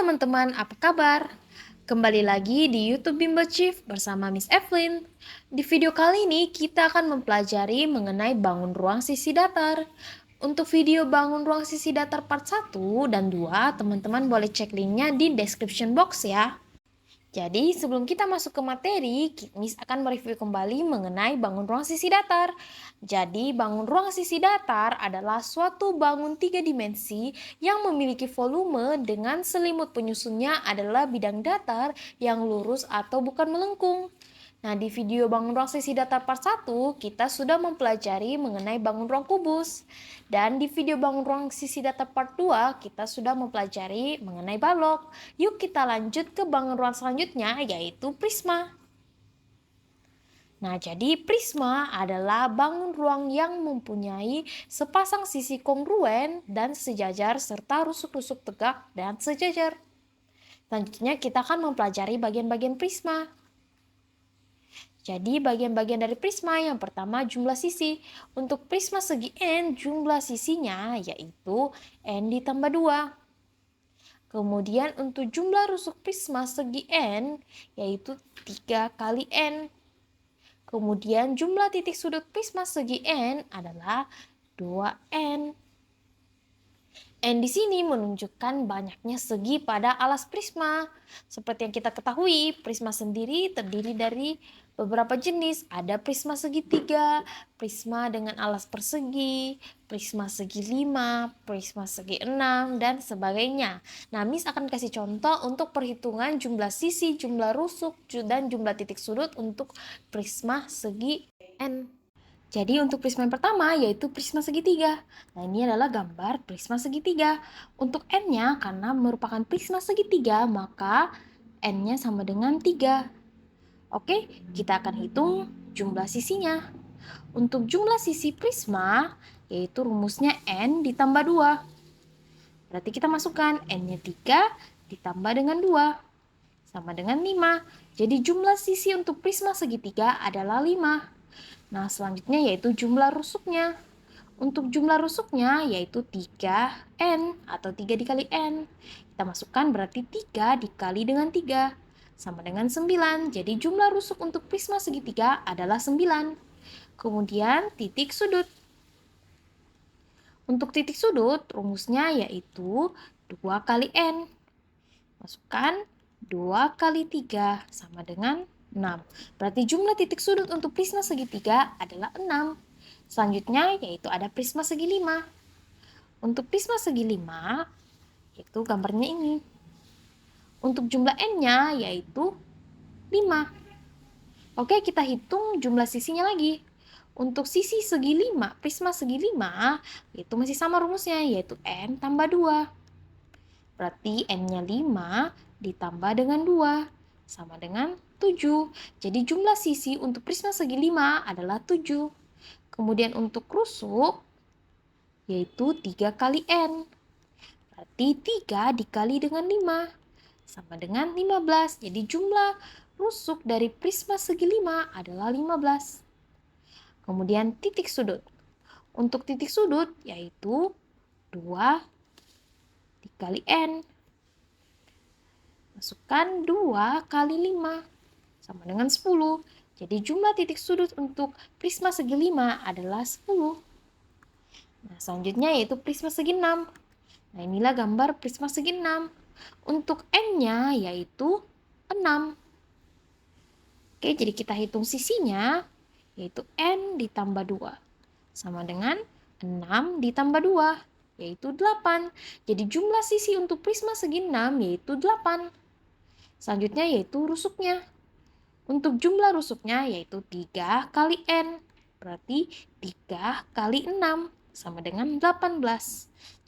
teman-teman, apa kabar? Kembali lagi di YouTube Bimbo Chief bersama Miss Evelyn. Di video kali ini kita akan mempelajari mengenai bangun ruang sisi datar. Untuk video bangun ruang sisi datar part 1 dan 2, teman-teman boleh cek linknya di description box ya. Jadi sebelum kita masuk ke materi, Miss akan mereview kembali mengenai bangun ruang sisi datar. Jadi bangun ruang sisi datar adalah suatu bangun 3 dimensi yang memiliki volume dengan selimut penyusunnya adalah bidang datar yang lurus atau bukan melengkung. Nah, di video bangun ruang sisi datar part 1, kita sudah mempelajari mengenai bangun ruang kubus. Dan di video bangun ruang sisi datar part 2, kita sudah mempelajari mengenai balok. Yuk kita lanjut ke bangun ruang selanjutnya, yaitu prisma. Nah, jadi prisma adalah bangun ruang yang mempunyai sepasang sisi kongruen dan sejajar serta rusuk-rusuk tegak dan sejajar. Selanjutnya kita akan mempelajari bagian-bagian prisma. Jadi bagian-bagian dari prisma yang pertama jumlah sisi. Untuk prisma segi N jumlah sisinya yaitu N ditambah 2. Kemudian untuk jumlah rusuk prisma segi N yaitu 3 kali N. Kemudian jumlah titik sudut prisma segi N adalah 2N. N di sini menunjukkan banyaknya segi pada alas prisma. Seperti yang kita ketahui, prisma sendiri terdiri dari beberapa jenis. Ada prisma segitiga, prisma dengan alas persegi, prisma segi 5, prisma segi 6, dan sebagainya. Nah, Miss akan kasih contoh untuk perhitungan jumlah sisi, jumlah rusuk, dan jumlah titik sudut untuk prisma segi N. Jadi untuk prisma yang pertama yaitu prisma segitiga. Nah, ini adalah gambar prisma segitiga. Untuk N-nya karena merupakan prisma segitiga maka N-nya sama dengan 3. Oke, kita akan hitung jumlah sisinya. Untuk jumlah sisi prisma yaitu rumusnya N ditambah 2. Berarti kita masukkan N-nya 3 ditambah dengan 2 sama dengan 5. Jadi jumlah sisi untuk prisma segitiga adalah 5. Nah, selanjutnya yaitu jumlah rusuknya. Untuk jumlah rusuknya yaitu 3N atau 3 dikali N. Kita masukkan berarti 3 dikali dengan 3 sama dengan 9. Jadi jumlah rusuk untuk prisma segitiga adalah 9. Kemudian titik sudut. Untuk titik sudut rumusnya yaitu 2 kali N. Masukkan 2 kali 3 sama dengan 6. Berarti jumlah titik sudut untuk prisma segitiga adalah 6. Selanjutnya yaitu ada prisma segi 5. Untuk prisma segi 5 yaitu gambarnya ini. Untuk jumlah N-nya yaitu 5. Oke, kita hitung jumlah sisinya lagi. Untuk sisi segi 5, prisma segi 5 itu masih sama rumusnya yaitu N tambah 2. Berarti N-nya 5 ditambah dengan 2 sama dengan 7. Jadi jumlah sisi untuk prisma segi 5 adalah 7. Kemudian untuk rusuk yaitu 3 kali N. Berarti 3 dikali dengan 5 sama dengan 15. Jadi jumlah rusuk dari prisma segi 5 adalah 15. Kemudian titik sudut. Untuk titik sudut yaitu 2 dikali N. Masukkan 2 kali 5 sama dengan 10. Jadi jumlah titik sudut untuk prisma segi 5 adalah 10. Nah, selanjutnya yaitu prisma segi 6. Nah, inilah gambar prisma segi 6. Untuk N-nya yaitu 6. Oke, jadi kita hitung sisinya yaitu N ditambah 2 sama dengan 6 ditambah 2 yaitu 8. Jadi jumlah sisi untuk prisma segi 6 yaitu 8. Selanjutnya yaitu rusuknya. Untuk jumlah rusuknya yaitu 3 kali N. Berarti 3 kali 6 sama dengan 18.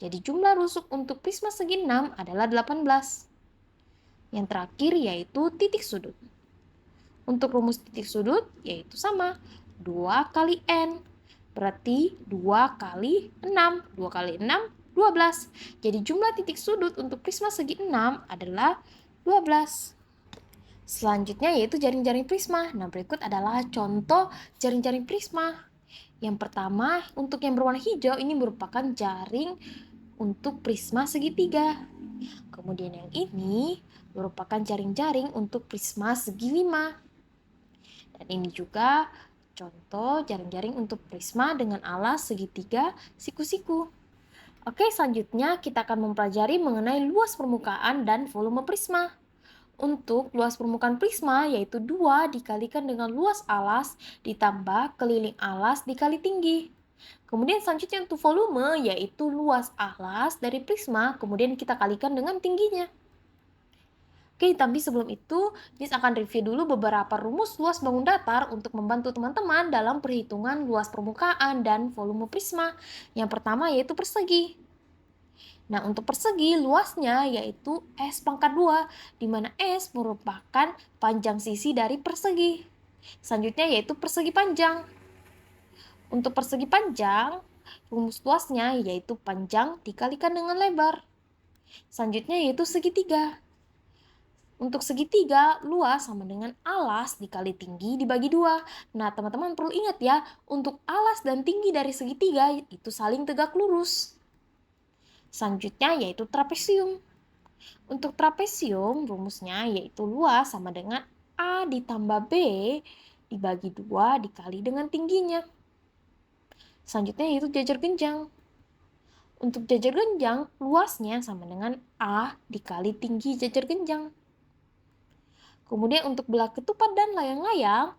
Jadi jumlah rusuk untuk prisma segi 6 adalah 18. Yang terakhir yaitu titik sudut. Untuk rumus titik sudut yaitu sama. 2 kali N. Berarti 2 kali 6. 2 kali 6, 12. Jadi jumlah titik sudut untuk prisma segi 6 adalah 12. Selanjutnya yaitu jaring-jaring prisma. Nah, berikut adalah contoh jaring-jaring prisma. Yang pertama, untuk yang berwarna hijau ini merupakan jaring untuk prisma segitiga. Kemudian yang ini merupakan jaring-jaring untuk prisma segi 5. Dan ini juga contoh jaring-jaring untuk prisma dengan alas segitiga siku-siku. Oke, selanjutnya kita akan mempelajari mengenai luas permukaan dan volume prisma. Untuk luas permukaan prisma yaitu 2 dikalikan dengan luas alas ditambah keliling alas dikali tinggi. Kemudian selanjutnya untuk volume yaitu luas alas dari prisma kemudian kita kalikan dengan tingginya. Oke, tapi sebelum itu, Nis akan review dulu beberapa rumus luas bangun datar untuk membantu teman-teman dalam perhitungan luas permukaan dan volume prisma. Yang pertama yaitu persegi. Nah, untuk persegi luasnya yaitu S pangkat 2, di mana S merupakan panjang sisi dari persegi. Selanjutnya yaitu persegi panjang. Untuk persegi panjang, rumus luasnya yaitu panjang dikalikan dengan lebar. Selanjutnya yaitu segitiga. Untuk segitiga, luas sama dengan alas dikali tinggi dibagi 2. Nah, teman-teman perlu ingat ya, untuk alas dan tinggi dari segitiga itu saling tegak lurus. Selanjutnya yaitu trapesium. Untuk trapesium, rumusnya yaitu luas sama dengan A ditambah B dibagi 2 dikali dengan tingginya. Selanjutnya yaitu jajar genjang. Untuk jajar genjang, luasnya sama dengan A dikali tinggi jajar genjang. Kemudian untuk belah ketupat dan layang-layang,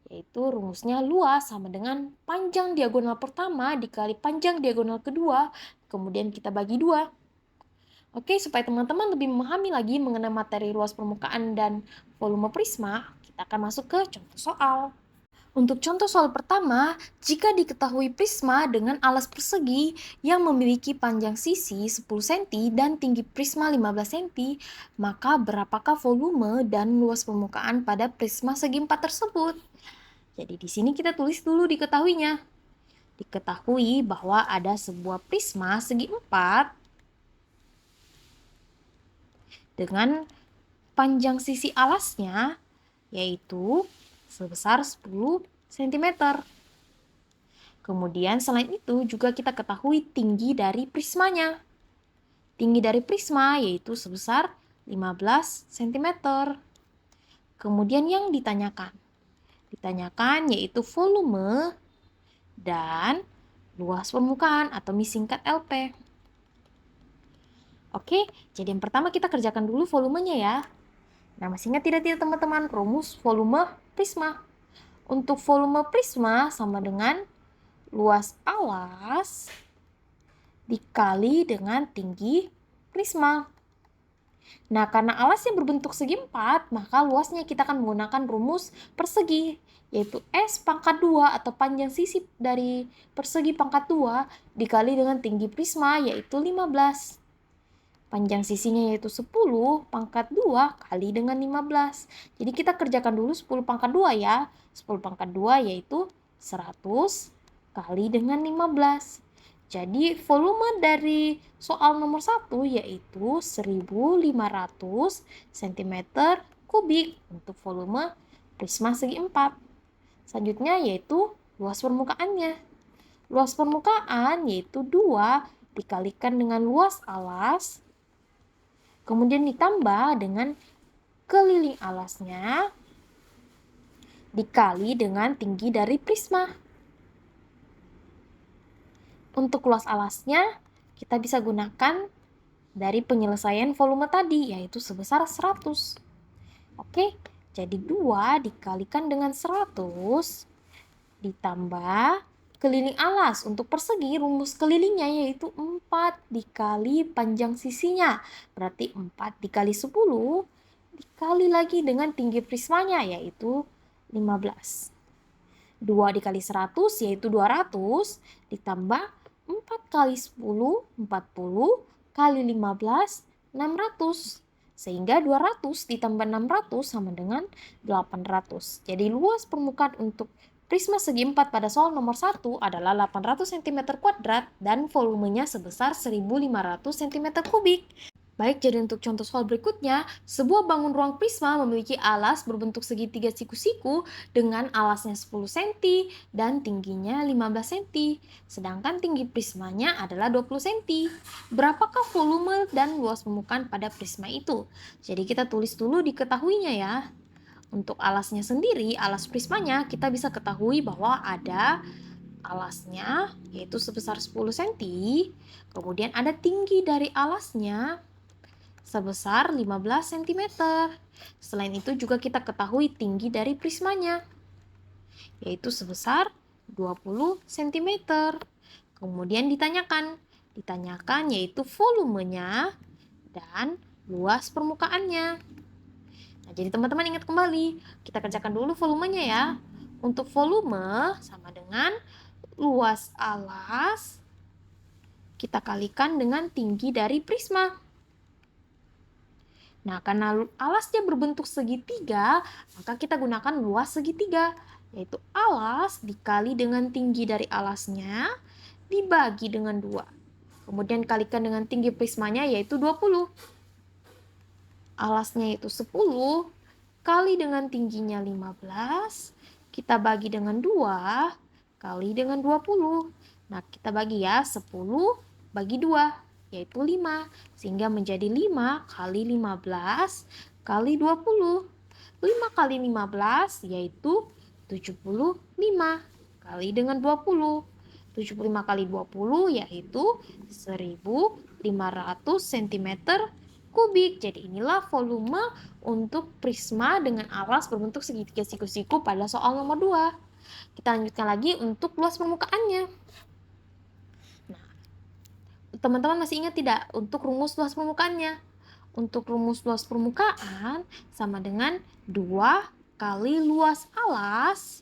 yaitu rumusnya luas sama dengan panjang diagonal pertama dikali panjang diagonal kedua, kemudian kita bagi 2. Oke, supaya teman-teman lebih memahami lagi mengenai materi luas permukaan dan volume prisma, kita akan masuk ke contoh soal. Untuk contoh soal pertama, jika diketahui prisma dengan alas persegi yang memiliki panjang sisi 10 cm dan tinggi prisma 15 cm, maka berapakah volume dan luas permukaan pada prisma segi 4 tersebut? Jadi di sini kita tulis dulu diketahuinya. Diketahui bahwa ada sebuah prisma segi 4 dengan panjang sisi alasnya yaitu sebesar 10 cm. Kemudian selain itu juga kita ketahui tinggi dari prismanya. Tinggi dari prisma yaitu sebesar 15 cm. Kemudian yang ditanyakan yaitu volume dan luas permukaan atau singkat LP. Oke, jadi yang pertama kita kerjakan dulu volumenya ya. Nah, masih ingat tidak teman-teman rumus volume prisma? Untuk volume prisma sama dengan luas alas dikali dengan tinggi prisma. Nah, karena alasnya berbentuk segi 4, maka luasnya kita akan menggunakan rumus persegi, yaitu S pangkat 2 atau panjang sisi dari persegi pangkat 2 dikali dengan tinggi prisma, yaitu 15. Panjang sisinya yaitu 10 pangkat 2 kali dengan 15. Jadi kita kerjakan dulu 10 pangkat 2 ya. 10 pangkat 2 yaitu 100 kali dengan 15. Jadi volume dari soal nomor 1 yaitu 1500 cm kubik untuk volume prisma segi 4. Selanjutnya yaitu luas permukaannya. Luas permukaan yaitu 2 dikalikan dengan luas alas, kemudian ditambah dengan keliling alasnya dikali dengan tinggi dari prisma. Untuk luas alasnya kita bisa gunakan dari penyelesaian volume tadi yaitu sebesar 100. Oke, jadi 2 dikalikan dengan 100 ditambah keliling alas. Untuk persegi rumus kelilingnya yaitu 4 dikali panjang sisinya. Berarti 4 dikali 10 dikali lagi dengan tinggi prismanya yaitu 15. 2 dikali 100 yaitu 200 ditambah 4 kali 10, 40 kali 15, 600. Sehingga 200 ditambah 600 sama dengan 800. Jadi luas permukaan untuk prisma segi 4 pada soal nomor 1 adalah 800 cm2 dan volumenya sebesar 1500 cm3. Baik, jadi untuk contoh soal berikutnya, sebuah bangun ruang prisma memiliki alas berbentuk segitiga siku-siku dengan alasnya 10 cm dan tingginya 15 cm, sedangkan tinggi prismanya adalah 20 cm. Berapakah volume dan luas permukaan pada prisma itu? Jadi kita tulis dulu diketahuinya ya. Untuk alasnya sendiri, alas prismanya kita bisa ketahui bahwa ada alasnya yaitu sebesar 10 cm, kemudian ada tinggi dari alasnya sebesar 15 cm. Selain itu juga kita ketahui tinggi dari prismanya, yaitu sebesar 20 cm. Kemudian ditanyakan yaitu volumenya dan luas permukaannya. Nah, jadi teman-teman ingat kembali, kita kerjakan dulu volumenya ya. Untuk volume sama dengan luas alas kita kalikan dengan tinggi dari prisma. Nah, karena alasnya berbentuk segitiga, maka kita gunakan luas segitiga, yaitu alas dikali dengan tinggi dari alasnya, dibagi dengan 2. Kemudian kalikan dengan tinggi prismanya, yaitu 20. Alasnya itu 10, kali dengan tingginya 15, kita bagi dengan 2, kali dengan 20. Nah, kita bagi ya, 10 bagi 2. Yaitu 5, sehingga menjadi 5 kali 15 kali 20. 5 kali 15 yaitu 75 kali dengan 20. 75 kali 20 yaitu 1500 cm kubik. Jadi inilah volume untuk prisma dengan alas berbentuk segitiga siku-siku pada soal nomor 2. Kita lanjutkan lagi untuk luas permukaannya. Teman-teman masih ingat tidak untuk rumus luas permukaannya? Untuk rumus luas permukaan sama dengan 2 kali luas alas.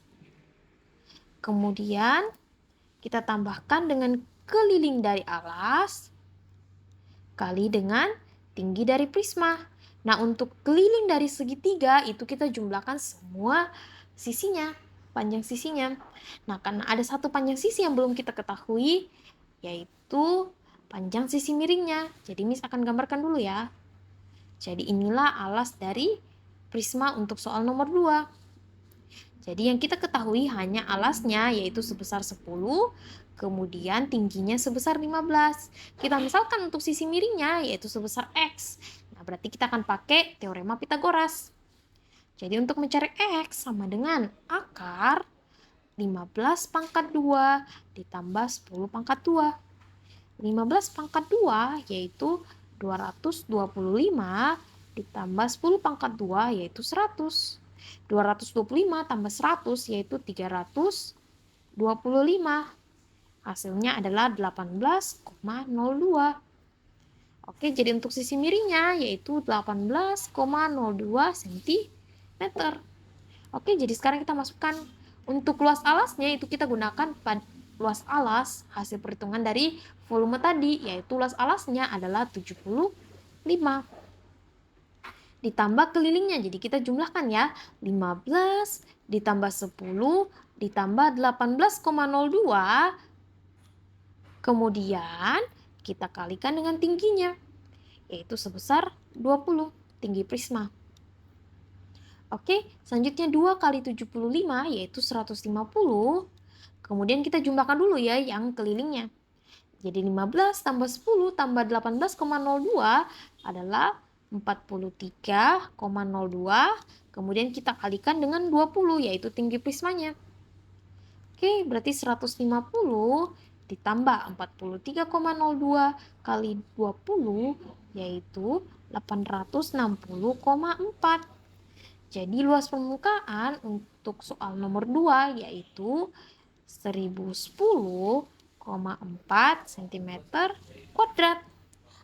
Kemudian kita tambahkan dengan keliling dari alas kali dengan tinggi dari prisma. Nah, untuk keliling dari segitiga itu kita jumlahkan semua sisinya, panjang sisinya. Nah, karena ada satu panjang sisi yang belum kita ketahui, yaitu panjang sisi miringnya. Jadi Miss akan gambarkan dulu ya. Jadi inilah alas dari prisma untuk soal nomor 2. Jadi yang kita ketahui hanya alasnya yaitu sebesar 10, kemudian tingginya sebesar 15. Kita misalkan untuk sisi miringnya yaitu sebesar X. Nah, berarti kita akan pakai teorema Pitagoras. Jadi untuk mencari X sama dengan akar 15 pangkat 2 ditambah 10 pangkat 2. 15 pangkat 2 yaitu 225 ditambah 10 pangkat 2 yaitu 100. 225 tambah 100 yaitu 325. Hasilnya adalah 18,02. Oke, jadi untuk sisi miringnya yaitu 18,02 cm. Oke, jadi sekarang kita masukkan untuk luas alasnya itu kita gunakan luas alas hasil perhitungan dari volume tadi, yaitu luas alasnya adalah 75. Ditambah kelilingnya, jadi kita jumlahkan ya, 15 ditambah 10 ditambah 18,02, kemudian kita kalikan dengan tingginya, yaitu sebesar 20, tinggi prisma. Oke, selanjutnya 2 kali 75 yaitu 150. Kemudian kita jumlahkan dulu ya yang kelilingnya. Jadi 15 tambah 10 tambah 18,02 adalah 43,02. Kemudian kita kalikan dengan 20 yaitu tinggi prismanya. Oke, berarti 150 ditambah 43,02 kali 20 yaitu 860,4. Jadi luas permukaan untuk soal nomor 2 yaitu 1010,4 cm².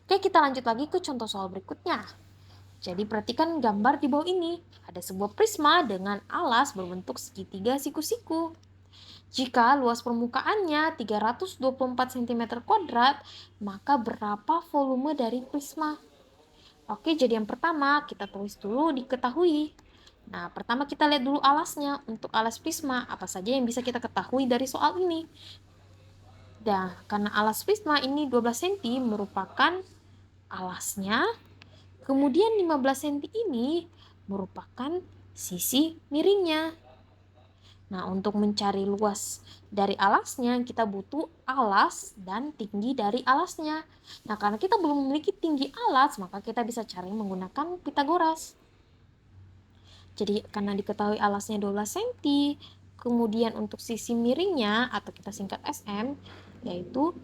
Oke, kita lanjut lagi ke contoh soal berikutnya. Jadi perhatikan gambar di bawah ini. Ada sebuah prisma dengan alas berbentuk segitiga siku-siku. Jika luas permukaannya 324 cm², maka berapa volume dari prisma? Oke, jadi yang pertama kita tulis dulu diketahui. Nah, pertama kita lihat dulu alasnya. Untuk alas prisma, apa saja yang bisa kita ketahui dari soal ini? Dan karena alas prisma ini 12 cm merupakan alasnya. Kemudian 15 cm ini merupakan sisi miringnya. Nah, untuk mencari luas dari alasnya, kita butuh alas dan tinggi dari alasnya. Nah, karena kita belum memiliki tinggi alas, maka kita bisa cari menggunakan Pitagoras. Jadi, karena diketahui alasnya 12 cm, kemudian untuk sisi miringnya, atau kita singkat SM, yaitu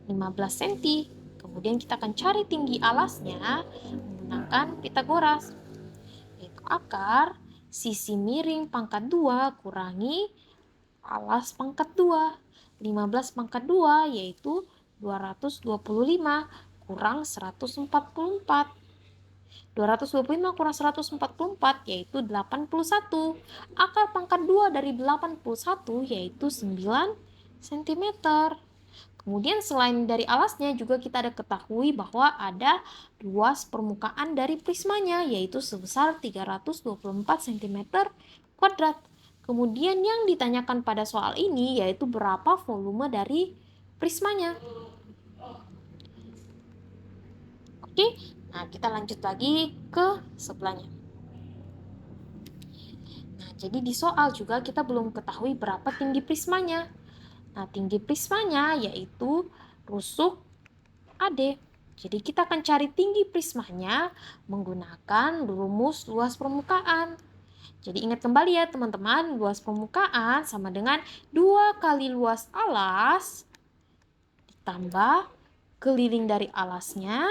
15 cm. Kemudian kita akan cari tinggi alasnya menggunakan Pitagoras, yaitu akar sisi miring pangkat 2 kurangi alas pangkat 2. 15 pangkat 2 yaitu 225 kurang 144. 225 kurang 144 yaitu 81. Akar pangkat 2 dari 81 yaitu 9 cm. Kemudian selain dari alasnya juga kita ada ketahui bahwa ada luas permukaan dari prismanya yaitu sebesar 324 cm kuadrat. Kemudian yang ditanyakan pada soal ini yaitu berapa volume dari prismanya. Oke, nah kita lanjut lagi ke sebelahnya. Nah, jadi di soal juga kita belum ketahui berapa tinggi prismanya. Nah, tinggi prismanya yaitu rusuk AD. Jadi kita akan cari tinggi prismanya menggunakan rumus luas permukaan. Jadi ingat kembali ya teman-teman, luas permukaan sama dengan 2 kali luas alas ditambah keliling dari alasnya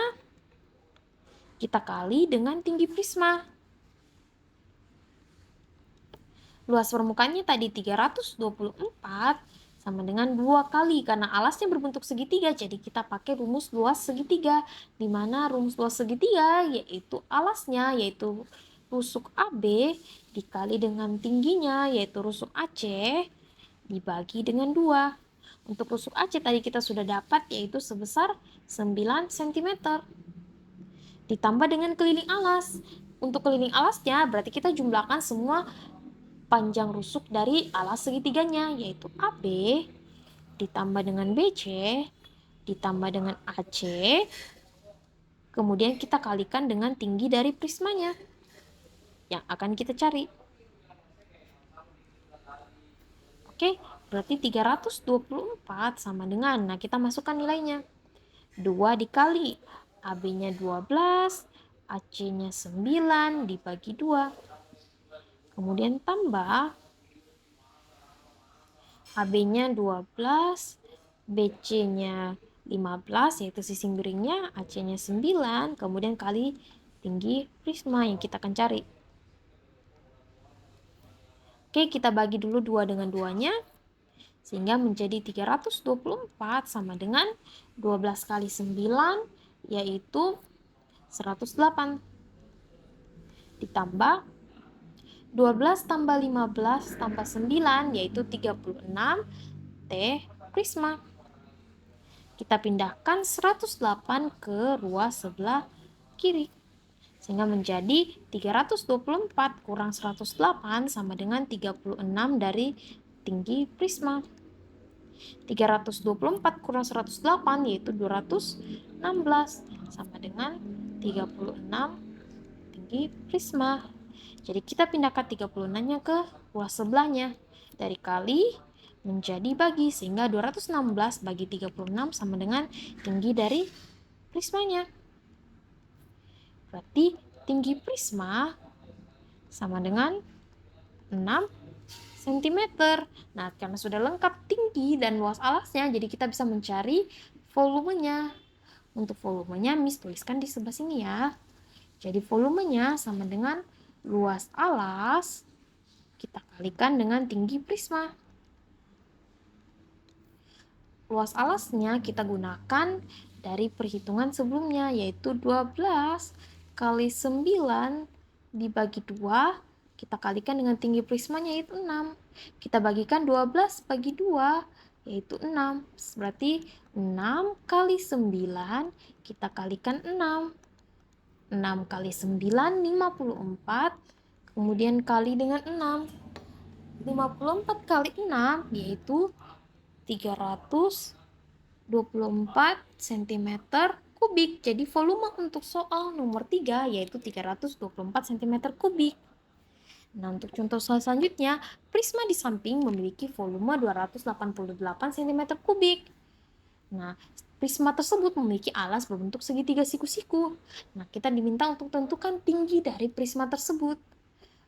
kita kali dengan tinggi prisma. Luas permukaannya tadi 324 sama dengan 2 kali karena alasnya berbentuk segitiga, jadi kita pakai rumus luas segitiga, di mana rumus luas segitiga yaitu alasnya yaitu rusuk AB dikali dengan tingginya yaitu rusuk AC dibagi dengan 2. Untuk rusuk AC tadi kita sudah dapat yaitu sebesar 9 cm. Ditambah dengan keliling alas. Untuk keliling alasnya berarti kita jumlahkan semua panjang rusuk dari alas segitiganya yaitu AB ditambah dengan BC ditambah dengan AC, kemudian kita kalikan dengan tinggi dari prismanya yang akan kita cari. Oke, berarti 324 sama dengan, nah kita masukkan nilainya. 2 dikali AB-nya 12, AC-nya 9 dibagi 2. Kemudian tambah AB-nya 12, BC-nya 15 yaitu sisi miringnya, AC-nya 9, kemudian kali tinggi prisma yang kita akan cari. Oke, kita bagi dulu 2 dengan 2-nya sehingga menjadi 324 sama dengan 12 kali 9 yaitu 108 ditambah 12 tambah 15 tambah 9 yaitu 36 T prisma. Kita pindahkan 108 ke ruas sebelah kiri. Sehingga menjadi 324 kurang 108 sama dengan 36 dari tinggi prisma. 324 kurang 108 yaitu 216 sama dengan 36 tinggi prisma. Jadi kita pindahkan 36-nya ke ruas sebelahnya. Dari kali menjadi bagi sehingga 216 bagi 36 sama dengan tinggi dari prismanya. Berarti tinggi prisma sama dengan 6 cm. Nah, karena sudah lengkap tinggi dan luas alasnya, jadi kita bisa mencari volumenya. Untuk volumenya Miss tuliskan di sebelah sini ya. Jadi volumenya sama dengan luas alas kita kalikan dengan tinggi prisma. Luas alasnya kita gunakan dari perhitungan sebelumnya yaitu 12 kali 9 dibagi 2 kita kalikan dengan tinggi prismanya yaitu 6. Kita bagikan 12 bagi 2 yaitu 6. Berarti 6 kali 9 kita kalikan 6. 6 kali 9 54 kemudian kali dengan 6. 54 kali 6 yaitu 324 cm kubik. Jadi volume untuk soal nomor 3 yaitu 324 cm kubik. Nah, untuk contoh soal selanjutnya, prisma di samping memiliki volume 288 cm kubik. Nah, prisma tersebut memiliki alas berbentuk segitiga siku-siku. Nah, kita diminta untuk tentukan tinggi dari prisma tersebut.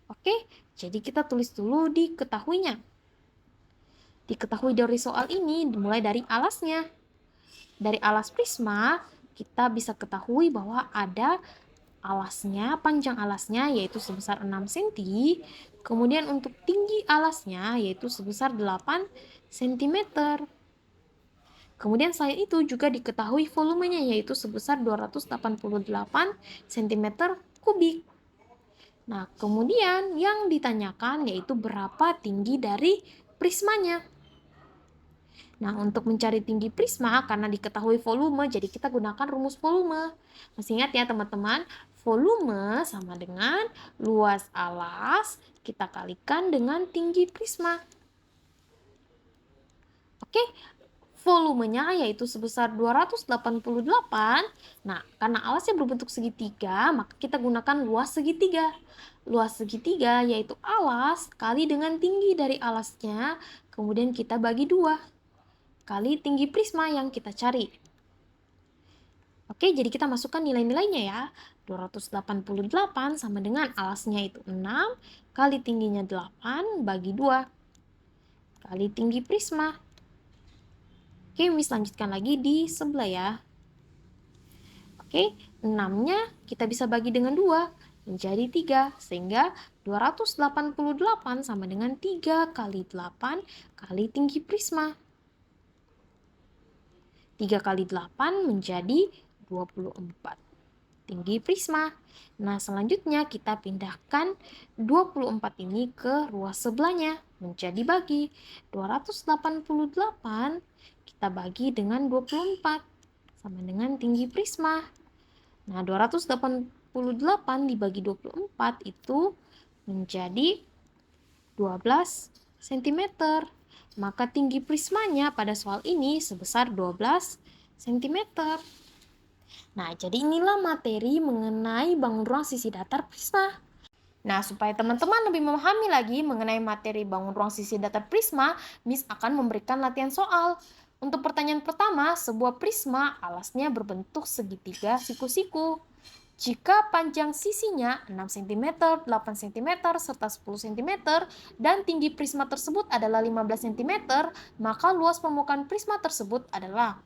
Oke, jadi kita tulis dulu diketahuinya. Diketahui dari soal ini dimulai dari alasnya. Dari alas prisma, kita bisa ketahui bahwa ada alasnya, panjang alasnya yaitu sebesar 6 cm, kemudian untuk tinggi alasnya yaitu sebesar 8 cm. Kemudian selain itu juga diketahui volumenya yaitu sebesar 288 cm kubik. Nah, kemudian yang ditanyakan yaitu berapa tinggi dari prismanya. Nah, untuk mencari tinggi prisma, karena diketahui volume, jadi kita gunakan rumus volume. Masih ingat ya teman-teman, volume sama dengan luas alas, kita kalikan dengan tinggi prisma. Oke, volumenya yaitu sebesar 288. Nah, karena alasnya berbentuk segitiga, maka kita gunakan luas segitiga. Luas segitiga yaitu alas kali dengan tinggi dari alasnya, kemudian kita bagi 2. Kali tinggi prisma yang kita cari. Oke, jadi kita masukkan nilai-nilainya ya. 288 sama dengan alasnya itu 6, kali tingginya 8, bagi 2. Kali tinggi prisma. Oke, Miss lanjutkan lagi di sebelah ya. Oke, 6-nya kita bisa bagi dengan 2, menjadi 3. Sehingga 288 sama dengan 3 kali 8 kali tinggi prisma. 3 kali 8 menjadi 24 tinggi prisma. Nah, selanjutnya kita pindahkan 24 ini ke ruas sebelahnya. Menjadi bagi 288 kita bagi dengan 24 sama dengan tinggi prisma. Nah, 288 dibagi 24 itu menjadi 12 cm. Maka tinggi prismanya pada soal ini sebesar 12 cm. Nah, jadi inilah materi mengenai bangun ruang sisi datar prisma. Nah, supaya teman-teman lebih memahami lagi mengenai materi bangun ruang sisi datar prisma, Miss akan memberikan latihan soal. Untuk pertanyaan pertama, sebuah prisma alasnya berbentuk segitiga siku-siku. Jika panjang sisinya 6 cm, 8 cm, serta 10 cm, dan tinggi prisma tersebut adalah 15 cm, maka luas permukaan prisma tersebut adalah.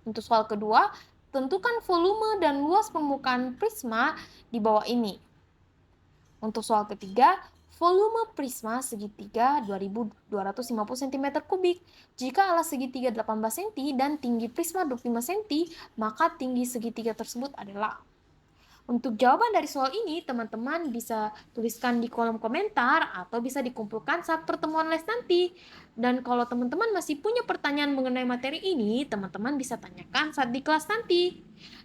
Untuk soal kedua, tentukan volume dan luas permukaan prisma di bawah ini. Untuk soal ketiga, volume prisma segitiga 2250 cm kubik. Jika alas segitiga 18 cm dan tinggi prisma 25 cm, maka tinggi segitiga tersebut adalah. Untuk jawaban dari soal ini, teman-teman bisa tuliskan di kolom komentar atau bisa dikumpulkan saat pertemuan les nanti. Dan kalau teman-teman masih punya pertanyaan mengenai materi ini, teman-teman bisa tanyakan saat di kelas nanti.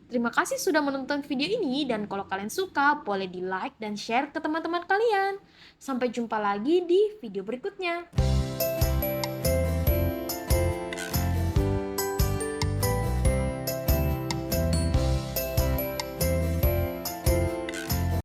Terima kasih sudah menonton video ini, dan kalau kalian suka, boleh di like dan share ke teman-teman kalian. Sampai jumpa lagi di video berikutnya.